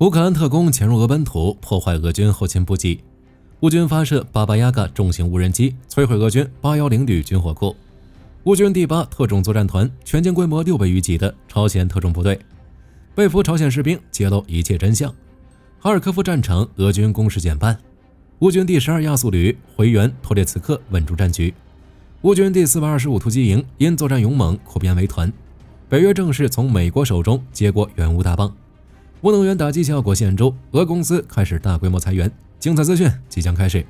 乌克兰特工潜入俄本土，破坏俄军后勤补给。乌军发射巴巴亚嘎重型无人机，摧毁俄军810旅军火库。乌军第8特种作战团全舰规模6倍于己的朝鲜特种部队，被俘朝鲜士兵揭露一切真相。哈尔科夫战场俄军攻势减半。乌军第12亚速旅回援托列茨克稳住战局。乌军第425突击营因作战勇猛扩编为团。北约正式从美国手中接过援乌大棒。无能源打击效果显著，俄公司开始大规模裁员。精彩资讯即将开始。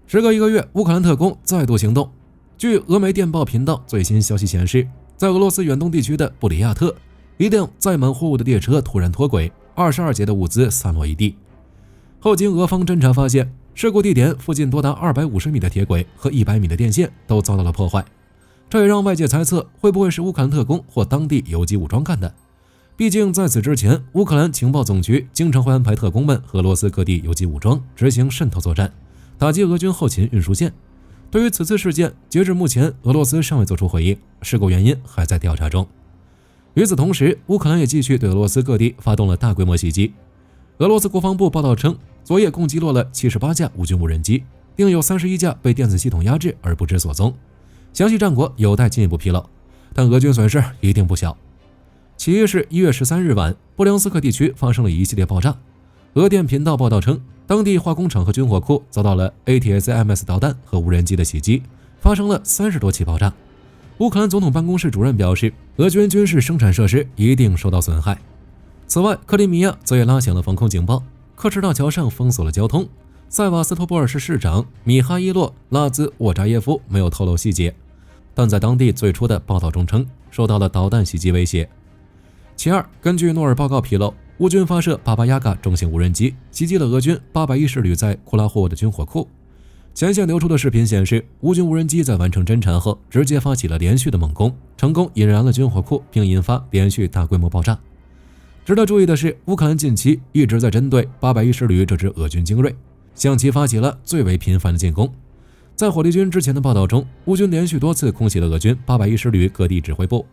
时隔1个月，乌克兰特工再度行动。据俄媒电报频道最新消息显示，在俄罗斯远东地区的布里亚特，一辆载满货物的列车突然脱轨，22节的物资散落一地。后经俄方侦查发现，事故地点附近多达250米的铁轨和100米的电线都遭到了破坏。这也让外界猜测，会不会是乌克兰特工或当地游击武装干的？毕竟在此之前，乌克兰情报总局经常会安排特工们和俄罗斯各地游击武装执行渗透作战，打击俄军后勤运输线。对于此次事件，截至目前，俄罗斯尚未做出回应，事故原因还在调查中。与此同时，乌克兰也继续对俄罗斯各地发动了大规模袭击。俄罗斯国防部报道称，昨夜共击落了78架乌军无人机，另有31架被电子系统压制而不知所踪。详细战果有待进一步披露，但俄军损失一定不小。起因是1月13日晚，布良斯克地区发生了一系列爆炸。俄电频道报道称，当地化工厂和军火库遭到了 ATACMS 导弹和无人机的袭击，发生了30多起爆炸。乌克兰总统办公室主任表示，俄军军事生产设施一定受到损害。此外，克里米亚则也拉响了防空警报，克什大桥上封锁了交通。塞瓦斯托波尔市市长米哈伊洛·拉兹沃扎耶夫没有透露细节，但在当地最初的报道中称，受到了导弹袭击威胁。其二，根据诺尔报告披露，乌军发射巴巴亚嘎重型无人机，袭击了俄军810旅在库拉霍沃的军火库。前线流出的视频显示，乌军无人机在完成侦察后，直接发起了连续的猛攻，成功引燃了军火库，并引发连续大规模爆炸。值得注意的是，乌克兰近期一直在针对810旅这支俄军精锐，向其发起了最为频繁的进攻。在火力军之前的报道中，乌军连续多次空袭了俄军810旅各地指挥部。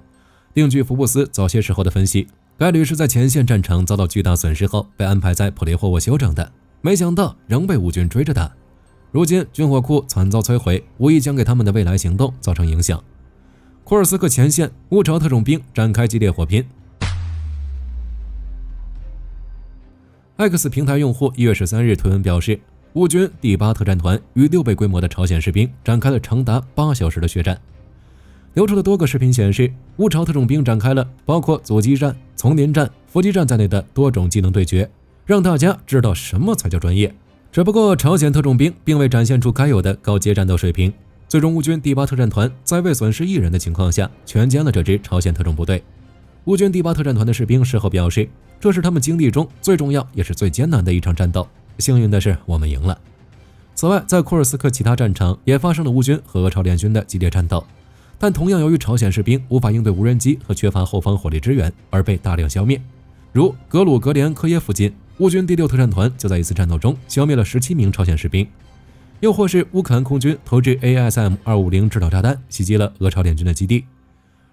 另据福布斯早些时候的分析，该旅是在前线战场遭到巨大损失后被安排在普列霍沃休整的，没想到仍被乌军追着打。如今军火库惨遭摧毁，无疑将给他们的未来行动造成影响。库尔斯克前线，乌朝特种兵展开激烈火拼。X 平台用户1月13日推文表示，乌军第8特战团与6倍规模的朝鲜士兵展开了长达8小时的血战。流出的多个视频显示，乌朝特种兵展开了包括阻击战、丛林战、伏击战在内的多种技能对决，让大家知道什么才叫专业。只不过朝鲜特种兵并未展现出该有的高阶战斗水平，最终乌军第8特战团在未损失1人的情况下全歼了这支朝鲜特种部队。乌军第8特战团的士兵事后表示，这是他们经历中最重要也是最艰难的一场战斗，幸运的是我们赢了。此外，在库尔斯克其他战场也发生了乌军和俄朝联军的激烈战斗，但同样由于朝鲜士兵无法应对无人机和缺乏后方火力支援而被大量消灭。如格鲁格连科耶附近，乌军第6特战团就在一次战斗中消灭了17名朝鲜士兵。又或是乌克兰空军投掷 ASM-250 制导炸弹袭击了俄朝联军的基地。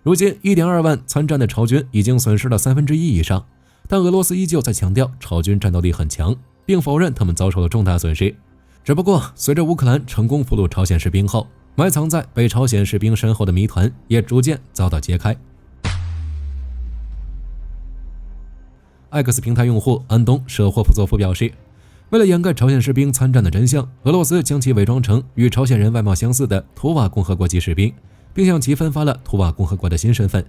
如今 1.2 万参战的朝军已经损失了1/3以上，但俄罗斯依旧在强调朝军战斗力很强，并否认他们遭受了重大损失。只不过随着乌克兰成功俘虏朝鲜士兵后，埋藏在北朝鲜士兵身后的谜团也逐渐遭到揭开。X 平台用户安东舍霍普佐夫表示，为了掩盖朝鲜士兵参战的真相，俄罗斯将其伪装成与朝鲜人外貌相似的图瓦共和国籍士兵，并向其分发了图瓦共和国的新身份。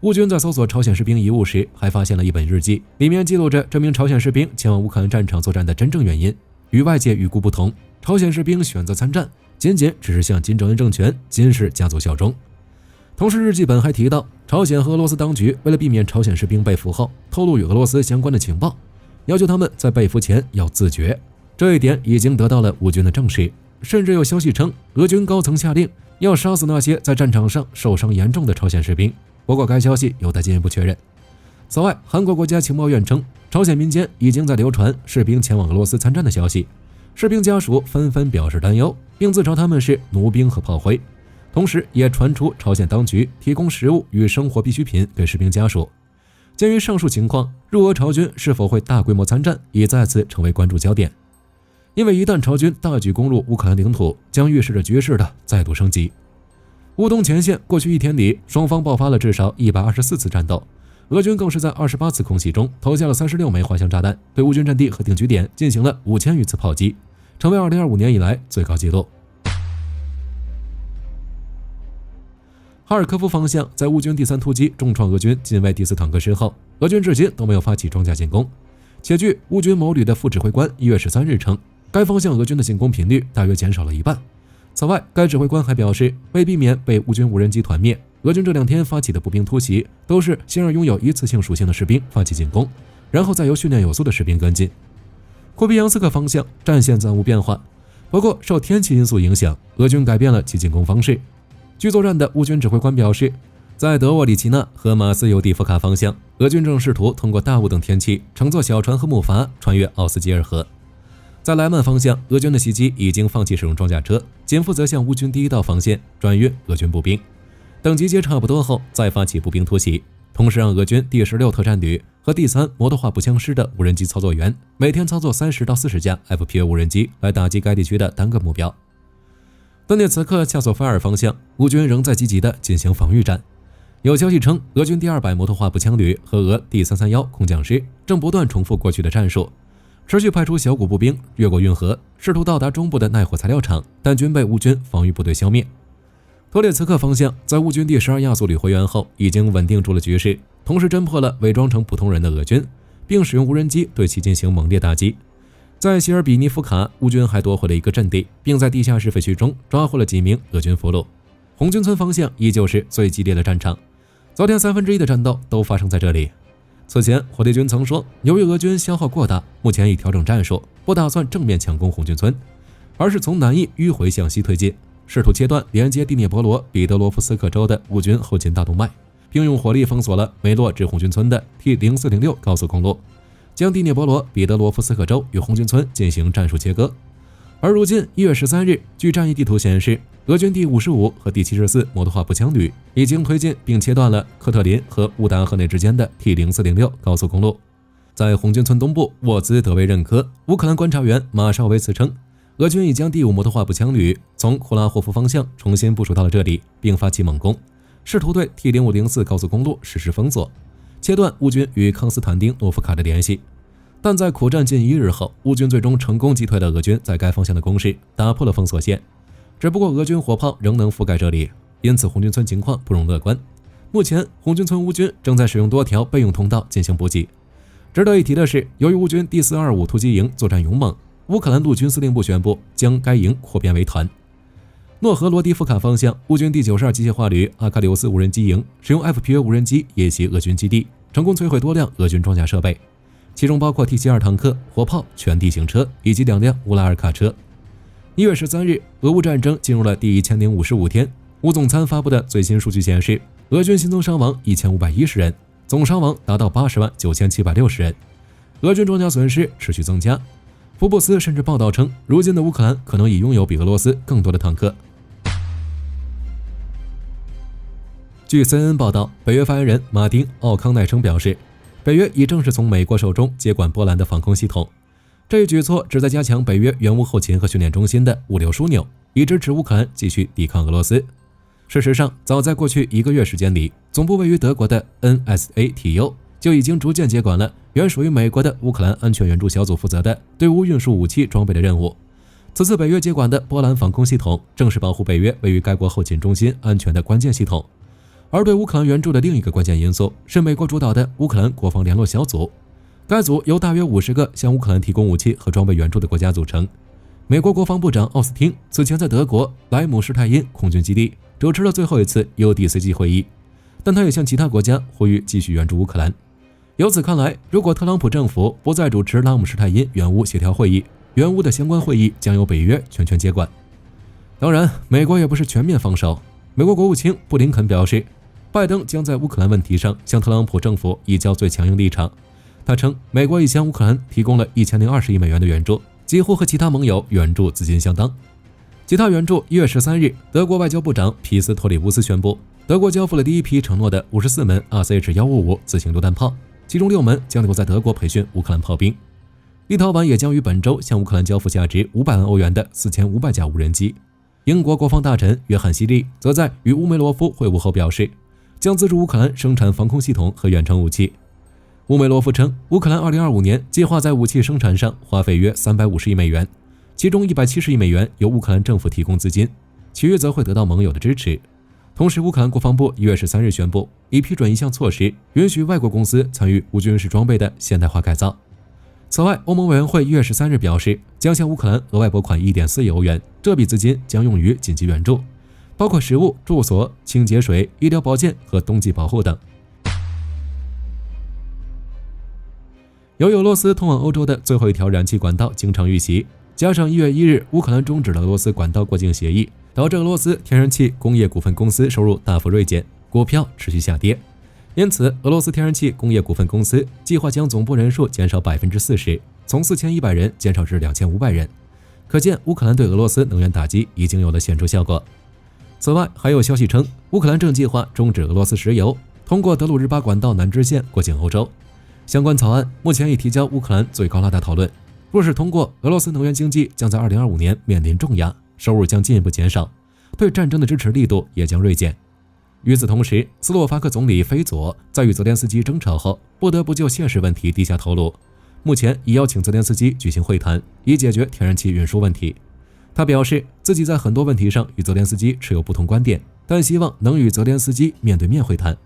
乌军在搜索朝鲜士兵遗物时，还发现了一本日记，里面记录着这名朝鲜士兵前往乌克兰战场作战的真正原因。与外界预估不同，朝鲜士兵选择参战，仅只是向金正恩政权、金氏家族效忠。同时，日记本还提到，朝鲜和俄罗斯当局为了避免朝鲜士兵被俘后透露与俄罗斯相关的情报，要求他们在被俘前要自绝。这一点已经得到了乌军的证实，甚至有消息称，俄军高层下令要杀死那些在战场上受伤严重的朝鲜士兵。不过该消息有待进一步确认。此外，韩国国家情报院称，朝鲜民间已经在流传士兵前往俄罗斯参战的消息，士兵家属纷纷表示担忧，并自嘲他们是弩兵和炮灰。同时，也传出朝鲜当局提供食物与生活必需品给士兵家属。鉴于上述情况，入俄朝军是否会大规模参战，也再次成为关注焦点。因为一旦朝军大举攻入乌克兰领土，将预示着局势的再度升级。乌东前线过去一天里，双方爆发了至少124次战斗，俄军更是在28次空袭中投下了36枚滑翔炸弹，对乌军阵地和定居点进行了5000余次炮击，成为2025年以来最高纪录。哈尔科夫方向，在乌军第3突击重创俄军近卫第4坦克师后，俄军至今都没有发起装甲进攻。且据乌军某旅的副指挥官1月13日称，该方向俄军的进攻频率大约减少了一半。此外，该指挥官还表示，为避免被乌军无人机团灭，俄军这2天发起的步兵突袭都是先让拥有一次性属性的士兵发起进攻，然后再由训练有素的士兵跟进。库皮扬斯克方向战线暂无变化，不过受天气因素影响，俄军改变了其进攻方式。据作战的乌军指挥官表示，在德沃里奇纳和马斯尤蒂夫卡方向，俄军正试图通过大雾等天气乘坐小船和木筏穿越奥斯基尔河。在莱曼方向，俄军的袭击已经放弃使用装甲车，仅负责向乌军第1道防线转运俄军步兵，等集结差不多后再发起步兵突袭，同时让俄军第16特战旅和第3摩托化步枪师的无人机操作员每天操作30到40架 FPV 无人机来打击该地区的单个目标。顿涅茨克恰索菲尔方向，乌军仍在积极地进行防御战。有消息称，俄军第200摩托化步枪旅和俄第331空降师正不断重复过去的战术，持续派出小股步兵越过运河，试图到达中部的耐火材料厂，但均被乌军防御部队消灭。托列茨克方向，在乌军第12亚速旅回援后，已经稳定住了局势，同时侦破了伪装成普通人的俄军，并使用无人机对其进行猛烈打击。在希尔比尼夫卡，乌军还夺回了一个阵地，并在地下室废墟中抓获了几名俄军俘虏。红军村方向依旧是最激烈的战场，昨天1/3的战斗都发生在这里。此前，火力军曾说，由于俄军消耗过大，目前已调整战术，不打算正面强攻红军村，而是从南翼迂回向西推进，试图切断连接第聂伯罗彼得罗夫斯克州的乌军后勤大动脉，并用火力封锁了梅洛至红军村的 T0406 高速公路，将第聂伯罗彼得罗夫斯克州与红军村进行战术切割。而如今1月13日，据战役地图显示，俄军第55和第74摩托化步枪旅已经推进并切断了科特林和乌达河内之间的 T0406 高速公路。在红军村东部沃兹德维任科，乌克兰观察员马绍维茨称，俄军已将第5摩托化步枪旅从库拉霍夫方向重新部署到了这里，并发起猛攻，试图对 T0504 高速公路实施封锁，切断乌军与康斯坦丁诺夫卡的联系。但在苦战近1日后，乌军最终成功击退了俄军在该方向的攻势，打破了封锁线。只不过俄军火炮仍能覆盖这里，因此红军村情况不容乐观。目前红军村乌军正在使用多条备用通道进行补给。值得一提的是，由于乌军第425突击营作战勇猛，乌克兰陆军司令部宣布将该营扩编为团。诺和罗迪夫卡方向，乌军第92机械化旅阿喀琉斯无人机营使用 FPV 无人机夜袭俄军基地，成功摧毁多辆俄军装甲设备，其中包括 T72坦克、火炮、全地形车以及2辆乌拉尔卡车。1月13日，俄乌战争进入了第1055天。乌总参发布的最新数据显示，俄军新增伤亡1510人，总伤亡达到809760人。俄军装甲损失持续增加。福布斯甚至报道称，如今的乌克兰可能已拥有比俄罗斯更多的坦克。据 CNN 报道，北约发言人马丁·奥康奈称表示，北约已正式从美国手中接管波兰的防空系统。这一举措旨在加强北约援乌后勤和训练中心的物流枢纽，以支持乌克兰继续抵抗俄罗斯。事实上，早在过去1个月时间里，总部位于德国的 NSATU 就已经逐渐接管了原属于美国的乌克兰安全援助小组负责的对乌运输武器装备的任务。此次北约接管的波兰防空系统，正是保护北约位于该国后勤中心安全的关键系统。而对乌克兰援助的另一个关键因素是美国主导的乌克兰国防联络小组，该组由大约50个向乌克兰提供武器和装备援助的国家组成。美国国防部长奥斯汀此前在德国莱姆施泰因空军基地主持了最后一次 UDCG 会议，但他也向其他国家呼吁继续援助乌克兰。由此看来，如果特朗普政府不再主持拉姆施泰因援乌协调会议，援乌的相关会议将由北约全权接管。当然，美国也不是全面放手。美国国务卿布林肯表示，拜登将在乌克兰问题上向特朗普政府移交最强硬立场。他称，美国已向乌克兰提供了1020亿美元的援助，几乎和其他盟友援助资金相当。其他援助，1月13日，德国外交部长皮斯托里乌斯宣布，德国交付了第一批承诺的54门 RCH-155自行榴弹炮，其中6门将留在德国培训乌克兰炮兵。立陶宛也将于本周向乌克兰交付价值500万欧元的4500架无人机。英国国防大臣约翰希利则在与乌梅罗夫会晤后表示，将资助乌克兰生产防空系统和远程武器。乌梅罗夫称，乌克兰2025年计划在武器生产上花费约350亿美元，其中170亿美元由乌克兰政府提供资金，其余则会得到盟友的支持。同时，乌克兰国防部1月13日宣布，已批准一项措施，允许外国公司参与无军事装备的现代化改造。此外，欧盟委员会1月13日表示，将向乌克兰额外拨款1.4亿欧元，这笔资金将用于紧急援助，包括食物、住所、清洁水、医疗保健和冬季保护等。由于俄罗斯通往欧洲的最后一条燃气管道经常遇袭，加上1月1日乌克兰终止了俄罗斯管道过境协议，导致俄罗斯天然气工业股份公司收入大幅锐减，股票持续下跌。因此，俄罗斯天然气工业股份公司计划将总部人数减少40%，从4100人减少至2500人。可见，乌克兰对俄罗斯能源打击已经有了显著效果。此外，还有消息称，乌克兰正计划终止俄罗斯石油通过德鲁日巴管道南支线过境欧洲。相关草案目前已提交乌克兰最高拉达讨论。若是通过，俄罗斯能源经济将在2025年面临重压，收入将进一步减少，对战争的支持力度也将锐减。与此同时，斯洛伐克总理菲佐在与泽连斯基争吵后，不得不就现实问题低下头颅。目前已邀请泽连斯基举行会谈，以解决天然气运输问题。他表示，自己在很多问题上与泽连斯基持有不同观点，但希望能与泽连斯基面对面会谈。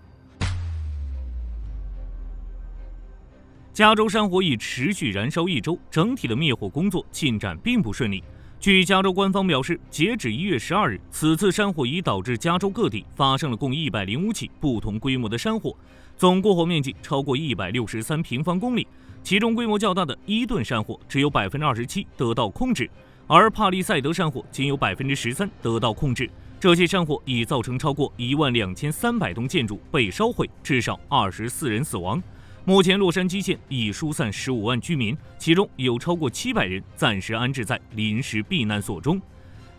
加州山火已持续燃烧1周，整体的灭火工作进展并不顺利。据加州官方表示，截止1月12日，此次山火已导致加州各地发生了共105起不同规模的山火，总过火面积超过163平方公里。其中规模较大的伊顿山火只有27%得到控制，而帕利塞德山火仅有13%得到控制。这些山火已造成超过12300栋建筑被烧毁，至少24人死亡。目前，洛杉矶县已疏散15万居民，其中有超过700人暂时安置在临时避难所中。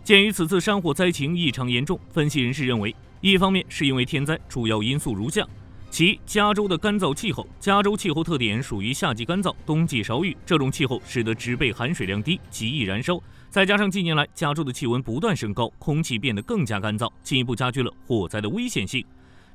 鉴于此次山火灾情异常严重，分析人士认为，一方面是因为天灾，主要因素如下：其一，加州的干燥气候。加州气候特点属于夏季干燥，冬季少雨，这种气候使得植被含水量低，极易燃烧。再加上近年来加州的气温不断升高，空气变得更加干燥，进一步加剧了火灾的危险性。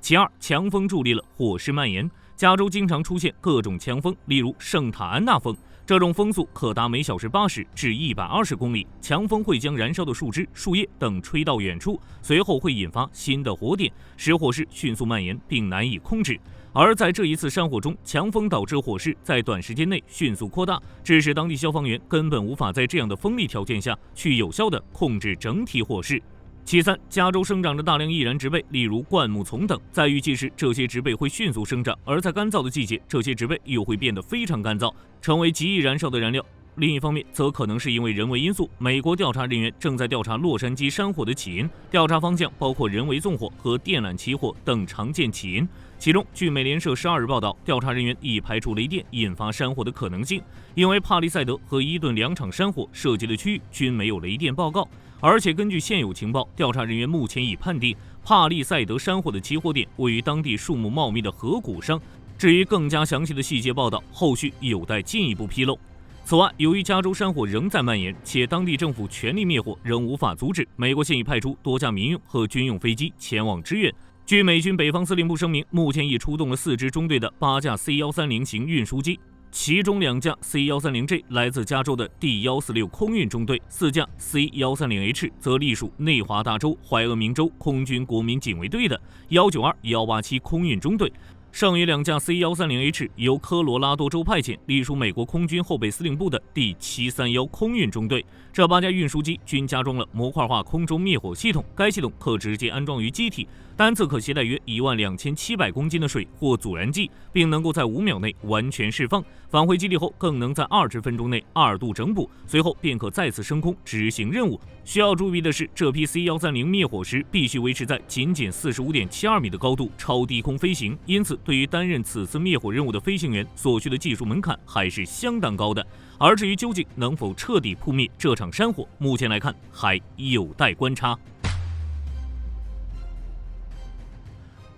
其二，强风助力了火势蔓延。加州经常出现各种强风，例如圣塔安娜风，这种风速可达每小时80至120公里。强风会将燃烧的树枝、树叶等吹到远处，随后会引发新的火点，使火势迅速蔓延并难以控制。而在这一次山火中，强风导致火势在短时间内迅速扩大，致使当地消防员根本无法在这样的风力条件下去有效地控制整体火势。其三，加州生长着大量易燃植被，例如灌木丛等，在雨季时，这些植被会迅速生长，而在干燥的季节，这些植被又会变得非常干燥，成为极易燃烧的燃料。另一方面，则可能是因为人为因素。美国调查人员正在调查洛杉矶山火的起因，调查方向包括人为纵火和电缆起火等常见起因。其中，据美联社12日报道，调查人员已排除雷电引发山火的可能性，因为帕利塞德和伊顿2场山火涉及的区域均没有雷电报告。而且根据现有情报，调查人员目前已判定帕利塞德山火的起火点位于当地树木茂密的河谷上。至于更加详细的细节报道，后续有待进一步披露。此外，由于加州山火仍在蔓延，且当地政府全力灭火仍无法阻止，美国现已派出多架民用和军用飞机前往支援。据美军北方司令部声明，目前已出动了4支中队的8架 C-130 型运输机，其中2架 C-130J 来自加州的第146空运中队，4架 C-130H 则隶属内华达州怀俄明州空军国民警卫队的192、187空运中队。剩余2架 C-130H 由科罗拉多州派遣，隶属美国空军后备司令部的第731空运中队。这8架运输机均加装了模块化空中灭火系统，该系统可直接安装于机体，单次可携带约12700公斤的水或阻燃剂，并能够在5秒内完全释放。返回基地后，更能在20分钟内2度整补，随后便可再次升空执行任务。需要注意的是，这批 C-130灭火时必须维持在仅45.72米的高度超低空飞行，因此对于担任此次灭火任务的飞行员所需的技术门槛还是相当高的。而至于究竟能否彻底扑灭这场山火，目前来看还有待观察。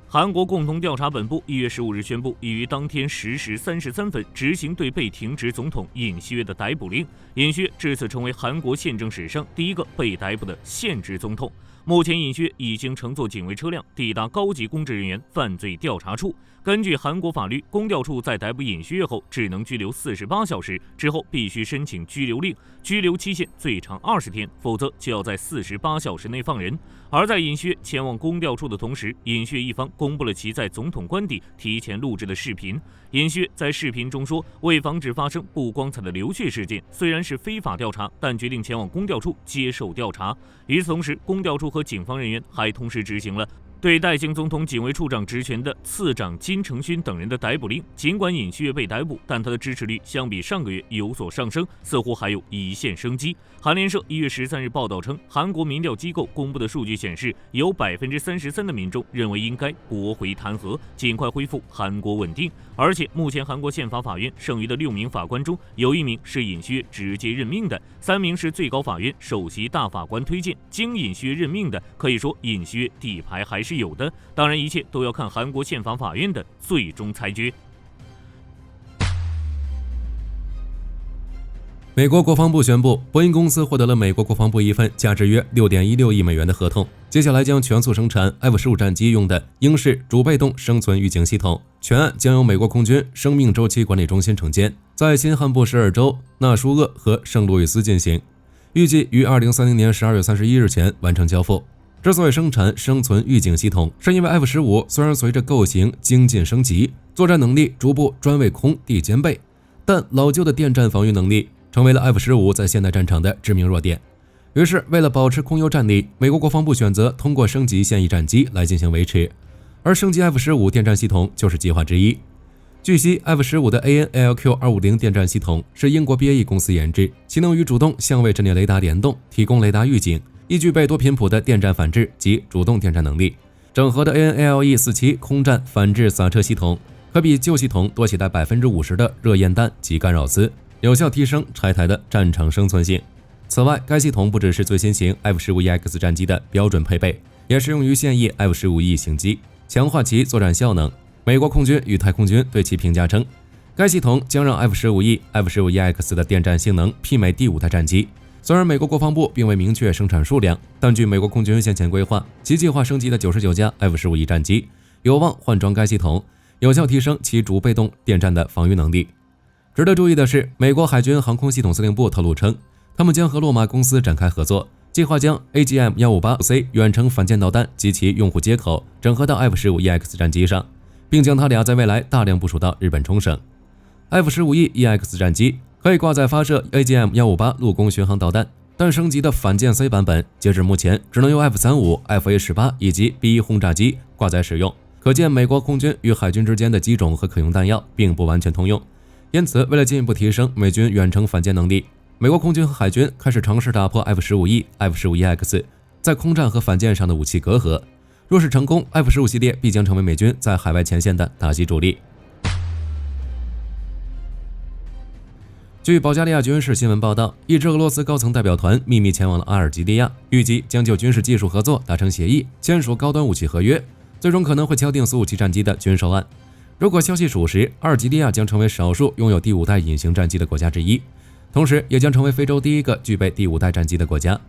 韩国共同调查本部1月15日宣布，已于当天10时33分执行对被停职总统尹锡悦的逮捕令。尹锡悦至此成为韩国宪政史上第一个被逮捕的现职总统。目前，尹锡悦已经乘坐警卫车辆抵达高级公职人员犯罪调查处。根据韩国法律，公调处在逮捕尹锡悦后只能拘留48小时，之后必须申请拘留令，拘留期限最长20天，否则就要在48小时内放人。而在尹锡悦前往公调处的同时，尹锡悦一方公布了其在总统官邸提前录制的视频。尹锡悦在视频中说，为防止发生不光彩的流血事件，虽然是非法调查，但决定前往公调处接受调查。与此同时，公调处和警方人员还同时执行了对代行总统警卫处长职权的次长金成勋等人的逮捕令。尽管尹锡悦被逮捕，但他的支持率相比上个月有所上升，似乎还有一线生机。韩联社1月13日报道称，韩国民调机构公布的数据显示，有33%的民众认为应该驳回弹劾，尽快恢复韩国稳定。而且，目前韩国宪法法院剩余的6名法官中，有1名是尹锡悦直接任命的，3名是最高法院首席大法官推荐。经尹锡悦任命的，可以说尹锡悦底牌还是有的。当然，一切都要看韩国宪法法院的最终裁决。美国国防部宣布，波音公司获得了美国国防部一份价值约6.16亿美元的合同，接下来将全速生产 F-15战机用的鹰式主被动生存预警系统。全案将由美国空军生命周期管理中心承建，在新罕布什尔州纳舒厄和圣路易斯进行，预计于2030年12月31日前完成交付。之所以生产生存预警系统，是因为 F-15虽然随着构型精进升级，作战能力逐步专为空地兼备，但老旧的电站防御能力成为了 F-15在现代战场的致命弱点。于是，为了保持空优战力，美国国防部选择通过升级现役战机来进行维持，而升级 F-15电站系统就是计划之一。据悉 ，F-15的 AN/ALQ-250 电站系统是英国 BAE 公司研制，其能与主动相位阵列雷达联动，提供雷达预警，亦具备多频谱的电站反制及主动电站能力。整合的 AN/ALE-47 空战反制撒车系统，可比旧系统多携带50%的热焰弹及干扰丝，有效提升拆台的战场生存性。此外，该系统不只是最新型 F-15EX 战机的标准配备，也适用于现役 F-15E 型机，强化其作战效能。美国空军与太空军对其评价称，该系统将让 F-15E、F-15EX 的电站性能媲美第5代战机。虽然美国国防部并未明确生产数量，但据美国空军先前规划，其计划升级的99架 F-15E 战机有望换装该系统，有效提升其主被动电站的防御能力。值得注意的是，美国海军航空系统司令部透露称，他们将和洛马公司展开合作，计划将 AGM-158C 远程反舰导弹及其用户接口整合到 F-15EX 战机上，并将它俩在未来大量部署到日本冲绳。F-15E-EX 战机可以挂载发射 AGM-158 陆攻巡航导弹，但升级的反舰 C 版本截至目前只能由 F-35、FA-18 以及 B-1 轰炸机挂载使用，可见美国空军与海军之间的机种和可用弹药并不完全通用。因此，为了进一步提升美军远程反舰能力，美国空军和海军开始尝试打破 F-15E、F-15EX 在空战和反舰上的武器隔阂。若是成功， F-15系列必将成为美军在海外前线的打击主力。据保加利亚军事新闻报道，一支俄罗斯高层代表团秘密前往了阿尔及利亚，预计将就军事技术合作达成协议，签署高端武器合约，最终可能会敲定苏57战机的军售案。如果消息属实，阿尔及利亚将成为少数拥有第5代隐形战机的国家之一，同时也将成为非洲第一个具备第5代战机的国家。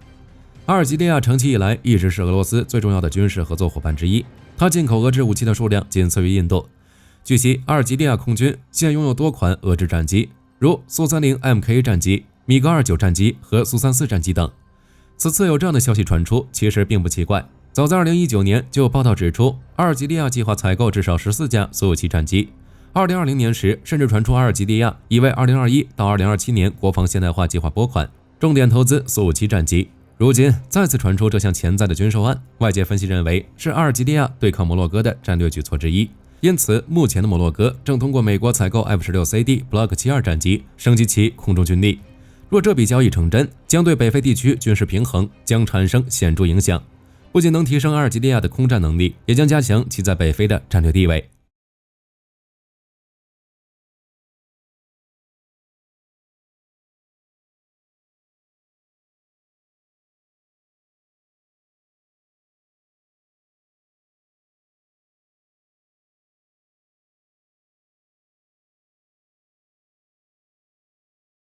阿尔及利亚长期以来一直是俄罗斯最重要的军事合作伙伴之一，它进口俄制武器的数量仅次于印度。据悉，阿尔及利亚空军现拥有多款俄制战机，如苏 30MK 战机、米格29战机和苏34战机等。此次有这样的消息传出，其实并不奇怪。早在2019年就有报道指出，阿尔及利亚计划采购至少14架苏57战机。2020年时，甚至传出阿尔及利亚已为2021到2027年国防现代化计划拨款，重点投资苏57战机。如今再次传出这项潜在的军售案，外界分析认为是阿尔及利亚对抗摩洛哥的战略举措之一。因此，目前的摩洛哥正通过美国采购 F-16CD Block 72战机，升级其空中军力。若这笔交易成真，将对北非地区军事平衡将产生显著影响，不仅能提升阿尔及利亚的空战能力，也将加强其在北非的战略地位。